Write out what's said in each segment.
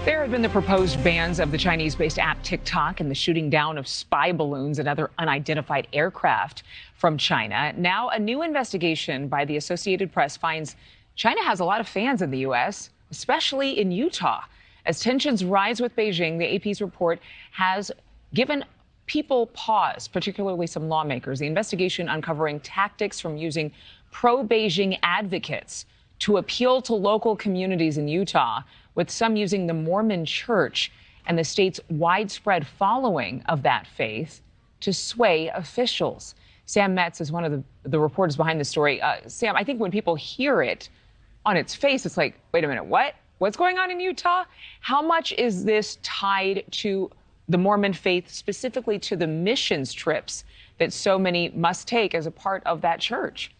There have been the proposed bans of the Chinese-based app TikTok and the shooting down of spy balloons and other unidentified aircraft from China. Now, a new investigation by the Associated Press finds China has a lot of fans in the U.S., especially in Utah. As tensions rise with Beijing, the AP's report has given people pause, particularly some lawmakers. The investigation uncovering tactics from using pro-Beijing advocates to appeal to local communities in Utah, with some using the Mormon church and the state's widespread following of that faith to sway officials. Sam Metz is one of the reporters behind the story. Sam, I think when people hear it on its face, it's like, wait a minute, what? What's going on in Utah? How much is this tied to the Mormon faith, specifically to the missions trips that so many must take as a part of that church?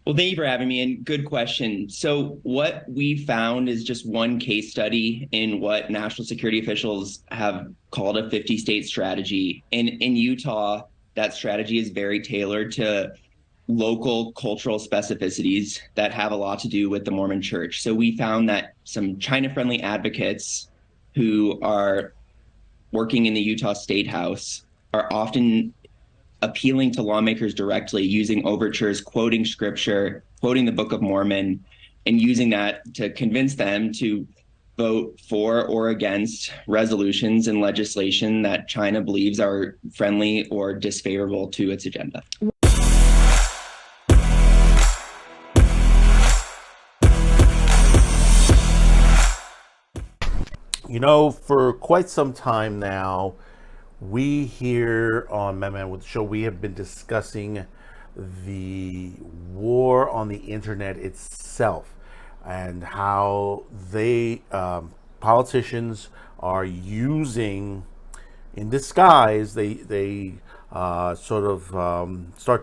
Well, thank you for having me, and good question. So what we found is just one case study in what national security officials have called a 50-state strategy. In Utah, that strategy is very tailored to local cultural specificities that have a lot to do with the Mormon church. So we found that some China-friendly advocates who are working in the Utah State House are often appealing to lawmakers directly, using overtures, quoting scripture, quoting the Book of Mormon, and using that to convince them to vote for or against resolutions and legislation that China believes are friendly or disfavorable to its agenda. You know, for quite some time now, we here on Man with the Show, we have been discussing the war on the internet itself and how politicians are using, in disguise, they start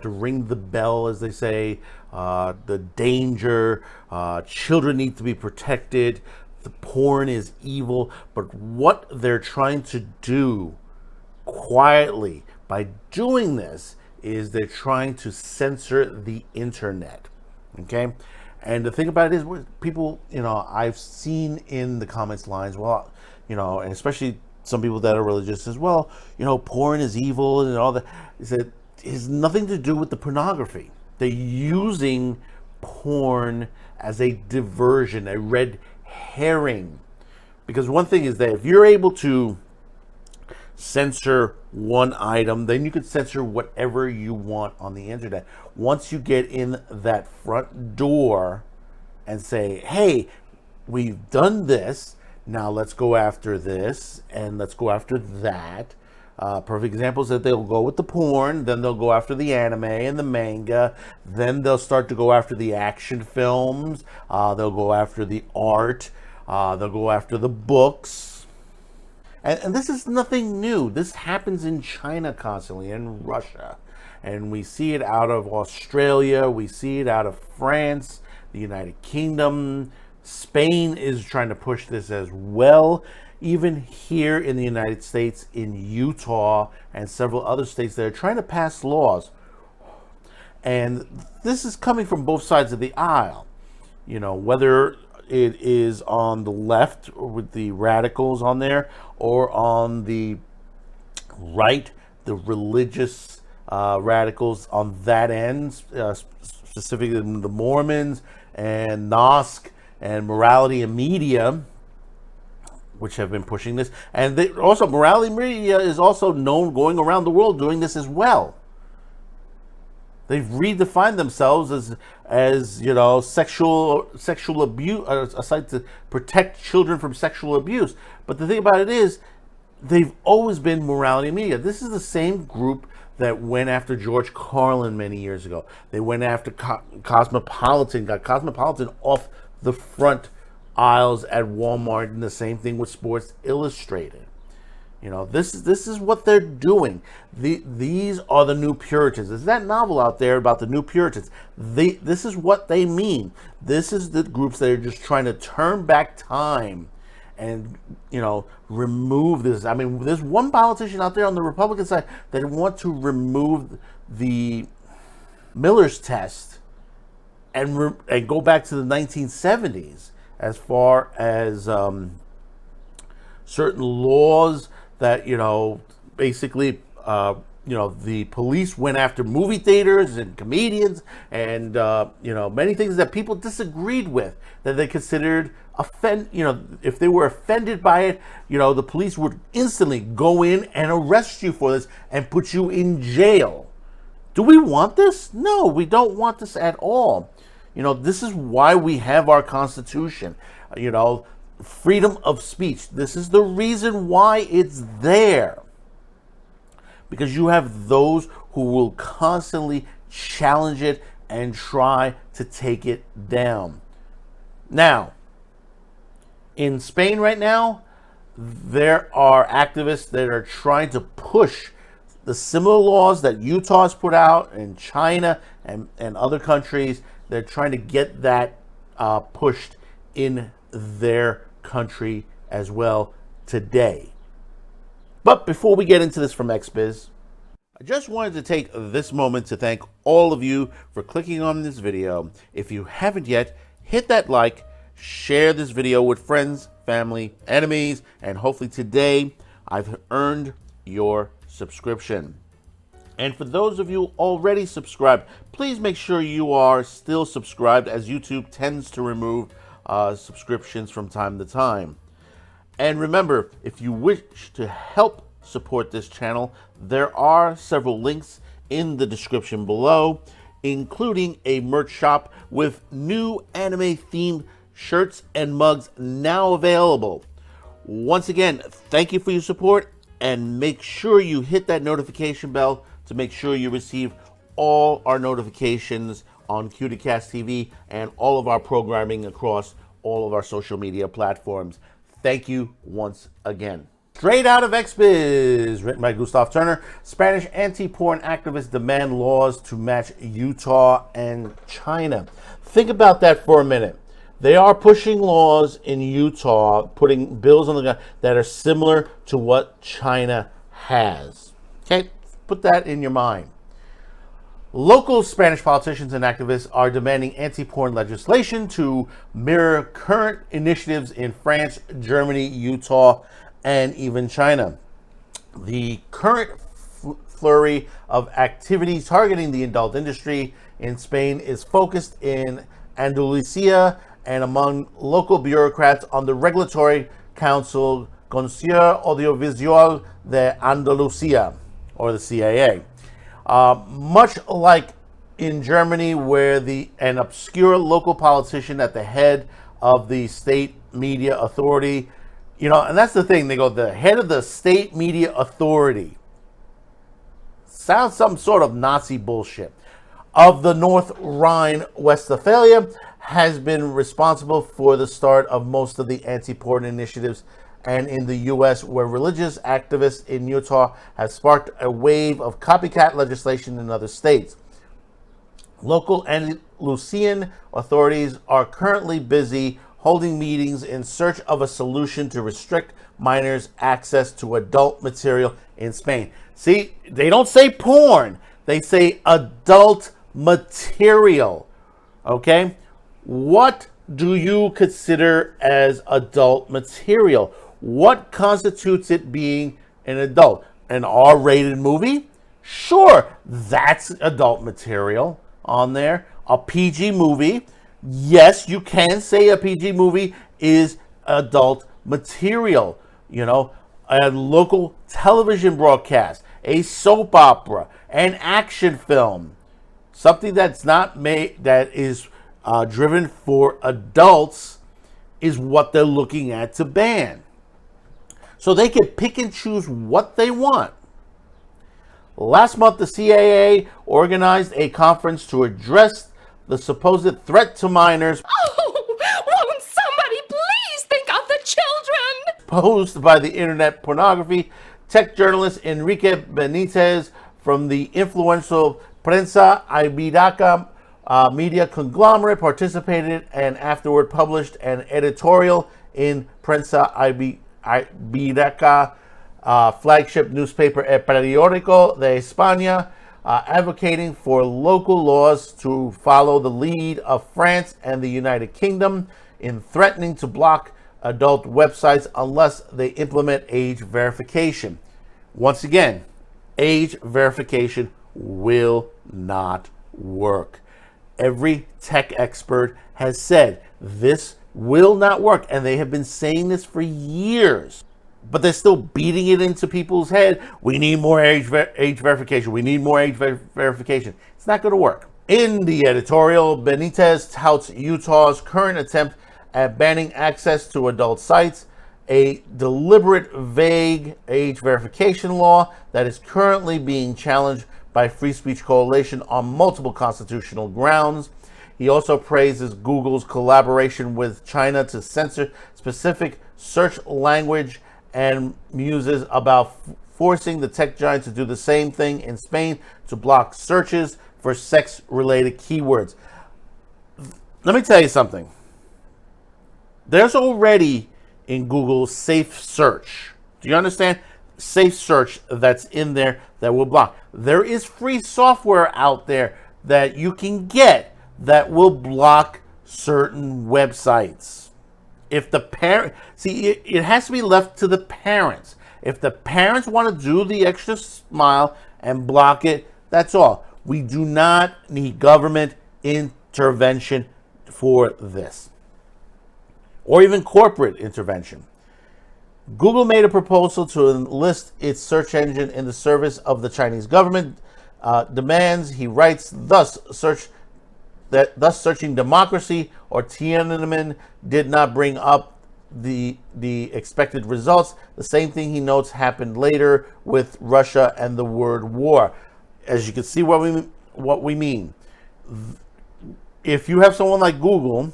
to ring the bell, as they say, the danger, children need to be protected, the porn is evil, but what they're trying to do quietly by doing this is they're trying to censor the internet. Okay, and the thing about it is, people, I've seen in the comments lines, well, and especially some people that are religious as well, porn is evil and all that, is that it has nothing to do with the pornography. They're using porn as a diversion, a red herring, because one thing is that if you're able to censor one item, then you could censor whatever you want on the internet. Once you get in that front door and say, hey, we've done this, now let's go after this and let's go after that. Perfect example is that they'll go with the porn, then they'll go after the anime and the manga, then they'll start to go after the action films, they'll go after the art, they'll go after the books. And this is nothing new. This happens in China constantly, in Russia. And we see it out of Australia. We see it out of France, the United Kingdom. Spain is trying to push this as well. Even here in the United States, in Utah and several other states, they're trying to pass laws. And this is coming from both sides of the aisle. Whether it is on the left with the radicals on there, or on the right, the religious radicals on that end, specifically the Mormons and NOSC and Morality and Media, which have been pushing this. And also, Morality Media is also known going around the world doing this as well. They've redefined themselves as sexual abuse, a site to protect children from sexual abuse. But the thing about it is, they've always been Morality Media. This is the same group that went after George Carlin many years ago. They went after Cosmopolitan, got Cosmopolitan off the front aisles at Walmart, and the same thing with Sports Illustrated. This is what they're doing. These are the New Puritans. There's that novel out there about the New Puritans. This is what they mean. This is the groups that are just trying to turn back time and, remove this. I mean, there's one politician out there on the Republican side that want to remove the Miller's test and go back to the 1970s as far as certain laws that, basically, the police went after movie theaters and comedians and, many things that people disagreed with that they considered if they were offended by it, the police would instantly go in and arrest you for this and put you in jail. Do we want this? No, we don't want this at all. This is why we have our Constitution, freedom of speech. This is the reason why it's there. Because you have those who will constantly challenge it and try to take it down. Now, in Spain right now, there are activists that are trying to push the similar laws that Utah has put out in China and other countries. They're trying to get that pushed in their country as well today. But before we get into this from XBiz, I just wanted to take this moment to thank all of you for clicking on this video. If you haven't yet, hit that like, share this video with friends, family, enemies, and hopefully today I've earned your subscription. And for those of you already subscribed, please make sure you are still subscribed, as YouTube tends to remove subscriptions from time to time. And remember, if you wish to help support this channel, there are several links in the description below, including a merch shop with new anime themed shirts and mugs now available. Once again, thank you for your support, and make sure you hit that notification bell to make sure you receive all our notifications on QTCast TV and all of our programming across all of our social media platforms. Thank you once again. Straight out of XBiz, written by Gustav Turner. Spanish anti-porn activists demand laws to match Utah and China. Think about that for a minute. They are pushing laws in Utah, putting bills on the ground that are similar to what China has. Okay, put that in your mind. Local Spanish politicians and activists are demanding anti-porn legislation to mirror current initiatives in France, Germany, Utah, and even China. The current flurry of activities targeting the adult industry in Spain is focused in Andalusia and among local bureaucrats on the Regulatory Council Consejo Audiovisual de Andalucía, or the CAA. Much like in Germany, where an obscure local politician at the head of the state media authority, and that's the thing, they go, the head of the state media authority. Sounds some sort of Nazi bullshit. Of the North Rhine-Westphalia, has been responsible for the start of most of the anti-porn initiatives, and in the U.S., where religious activists in Utah have sparked a wave of copycat legislation in other states. Local Andalusian authorities are currently busy holding meetings in search of a solution to restrict minors' access to adult material in Spain. See, they don't say porn, they say adult material. Okay? What do you consider as adult material? What constitutes it being an adult? An R-rated movie? Sure, that's adult material on there. A PG movie? Yes, you can say a PG movie is adult material. A local television broadcast, a soap opera, an action film, something that's not made, that is driven for adults, is what they're looking at to ban. So they can pick and choose what they want. Last month, the CAA organized a conference to address the supposed threat to minors. Oh, won't somebody please think of the children? Posed by the internet pornography. Tech journalist Enrique Benitez from the influential Prensa Ibérica media conglomerate participated and afterward published an editorial in Prensa Ibérica, flagship newspaper El Periódico de España, advocating for local laws to follow the lead of France and the United Kingdom in threatening to block adult websites unless they implement age verification. Once again, age verification will not work. Every tech expert has said this will not work, and they have been saying this for years. But they're still beating it into people's head. We need more age verification. We need more age verification. It's not going to work. In the editorial, Benitez touts Utah's current attempt at banning access to adult sites, a deliberate, vague age verification law that is currently being challenged by Free Speech Coalition on multiple constitutional grounds. He also praises Google's collaboration with China to censor specific search language and muses about forcing the tech giant to do the same thing in Spain to block searches for sex-related keywords. Let me tell you something. There's already in Google safe search. Do you understand? Safe search that's in there that will block. There is free software out there that you can get that will block certain websites. If the parent, it has to be left to the parents. If the parents want to do the extra mile and block it, that's all. We do not need government intervention for this, or even corporate intervention. Google made a proposal to enlist its search engine in the service of the Chinese government demands. He writes, thus searching democracy or Tiananmen did not bring up the expected results. The same thing, he notes, happened later with Russia and the word war. As you can see what we mean. If you have someone like Google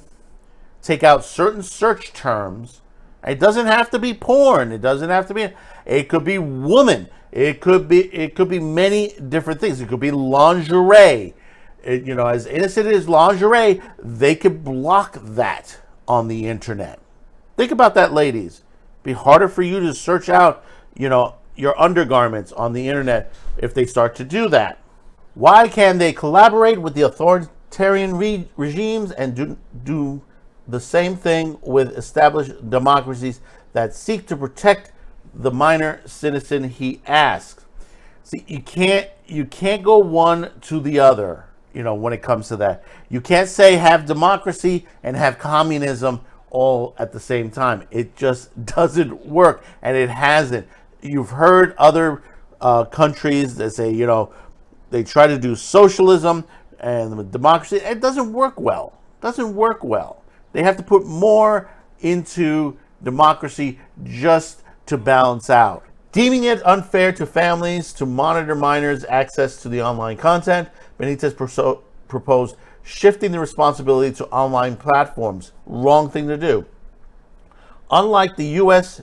take out certain search terms, it doesn't have to be porn. It doesn't have to be. It could be woman. It could be many different things. It could be lingerie. As innocent as lingerie, they could block that on the internet. Think about that, ladies. It'd be harder for you to search out, your undergarments on the internet if they start to do that. Why can they collaborate with the authoritarian regimes and do the same thing with established democracies that seek to protect the minor citizen, he asks. See, you can't go one to the other, when it comes to that. You can't say have democracy and have communism all at the same time. It just doesn't work, and it hasn't. You've heard other countries that say, they try to do socialism and democracy. It doesn't work well. They have to put more into democracy just to balance out. Deeming it unfair to families to monitor minors' access to the online content, Benitez proposed shifting the responsibility to online platforms. Wrong thing to do. Unlike the US,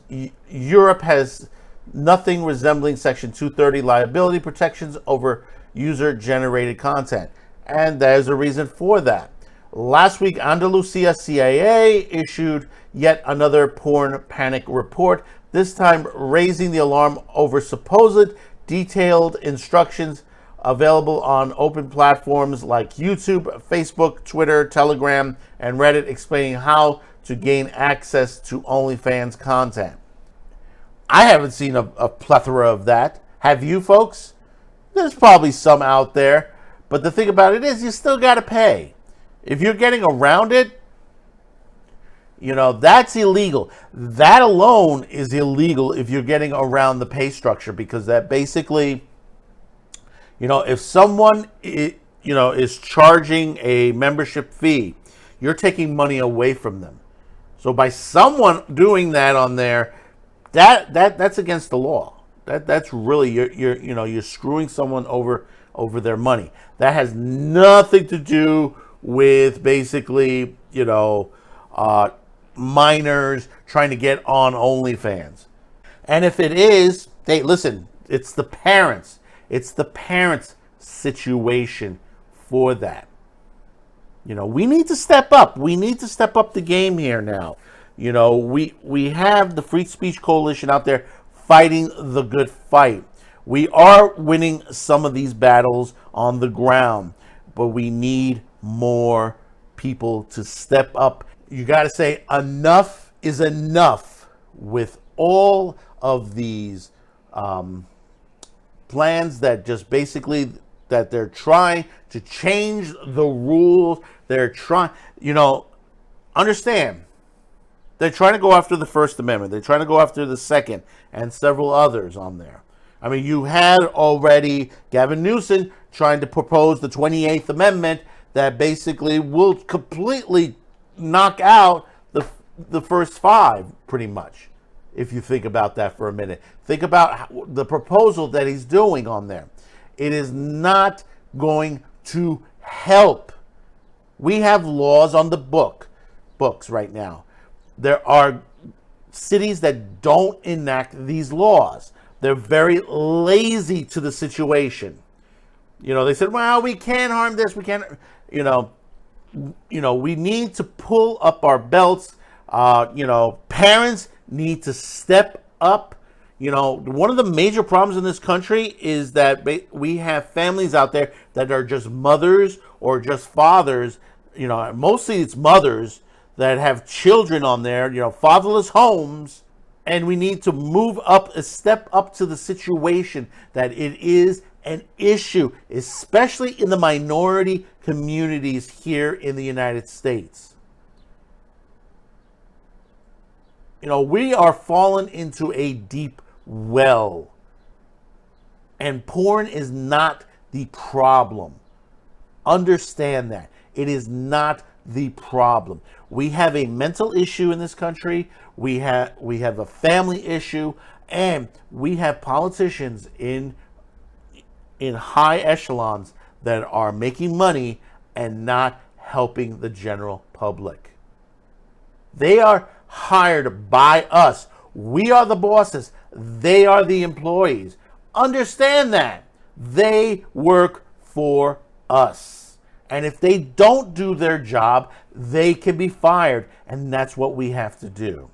Europe has nothing resembling Section 230 liability protections over user-generated content. And there's a reason for that. Last week, Andalusia CIA issued yet another porn panic report, this time raising the alarm over supposed detailed instructions available on open platforms like YouTube, Facebook, Twitter, Telegram, and Reddit, explaining how to gain access to OnlyFans content. I haven't seen a plethora of that. Have you, folks? There's probably some out there. But the thing about it is, you still got to pay. If you're getting around it, that's illegal. That alone is illegal if you're getting around the pay structure, because that basically, if someone is charging a membership fee, you're taking money away from them. So by someone doing that on there, that's against the law. That's really you're screwing someone over their money. That has nothing to do with basically minors trying to get on OnlyFans. And if it is, hey, listen, it's the parents situation for that. We need to step up. We need to step up the game here now. We have the Free Speech Coalition out there fighting the good fight. We are winning some of these battles on the ground, but we need more people to step up. You got to say enough is enough with all of these plans that just basically that they're trying to change the rules. They're trying, understand, they're trying to go after the First Amendment. They're trying to go after the Second and several others on there. I mean, you had already Gavin Newsom trying to propose the 28th Amendment that basically will completely knock out the first five, pretty much, if you think about that for a minute. Think about the proposal that he's doing on there. It is not going to help. We have laws on the books right now. There are cities that don't enact these laws. They're very lazy to the situation. They said, well, we can't harm this. We can't, we need to pull up our belts. Parents need to step up. One of the major problems in this country is that we have families out there that are just mothers or just fathers. Mostly it's mothers that have children on there, fatherless homes. And we need to move up, a step up to the situation that it is an issue, especially in the minority communities here in the United States. We are fallen into a deep well. And porn is not the problem. Understand that. It is not the problem. We have a mental issue in this country. We have a family issue, and we have politicians in high echelons that are making money and not helping the general public. They are hired by us. We are the bosses. They are the employees. Understand that. They work for us. And if they don't do their job, they can be fired. And that's what we have to do.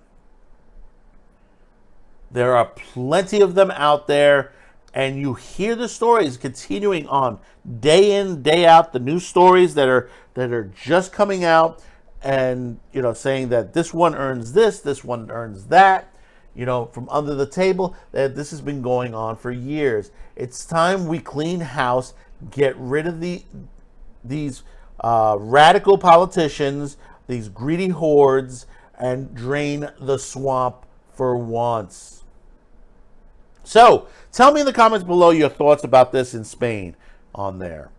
There are plenty of them out there. And you hear the stories continuing on day in, day out. The new stories that are just coming out. And, saying that this one earns this one earns that. From under the table. That this has been going on for years. It's time we clean house. Get rid of these radical politicians, these greedy hordes, and drain the swamp for once. So, tell me in the comments below your thoughts about this in Spain on there.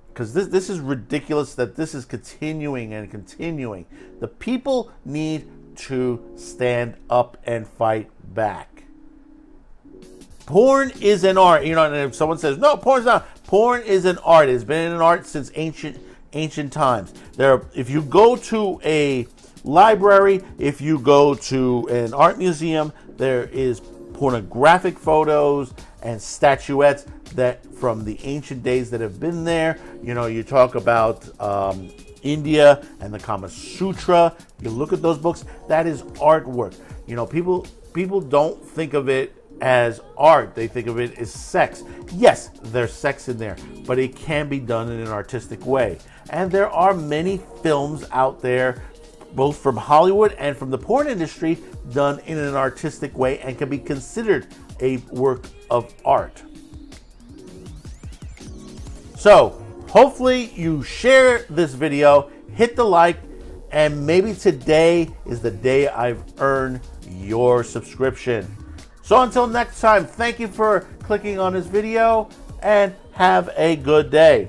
Because this is ridiculous that this is continuing and continuing. The people need to stand up and fight back. Porn is an art. And if someone says, no, porn's not. Porn is an art. It's been an art since ancient times. If you go to a library, if you go to an art museum, there is pornographic photos and statuettes that from the ancient days that have been there. You talk about India and the Kama Sutra. You look at those books. That is artwork. People don't think of it as art. They think of it as sex. Yes, there's sex in there, but it can be done in an artistic way. And there are many films out there, both from Hollywood and from the porn industry, done in an artistic way and can be considered a work of art. So, hopefully you share this video, hit the like, and maybe today is the day I've earned your subscription. So until next time, thank you for clicking on this video and have a good day.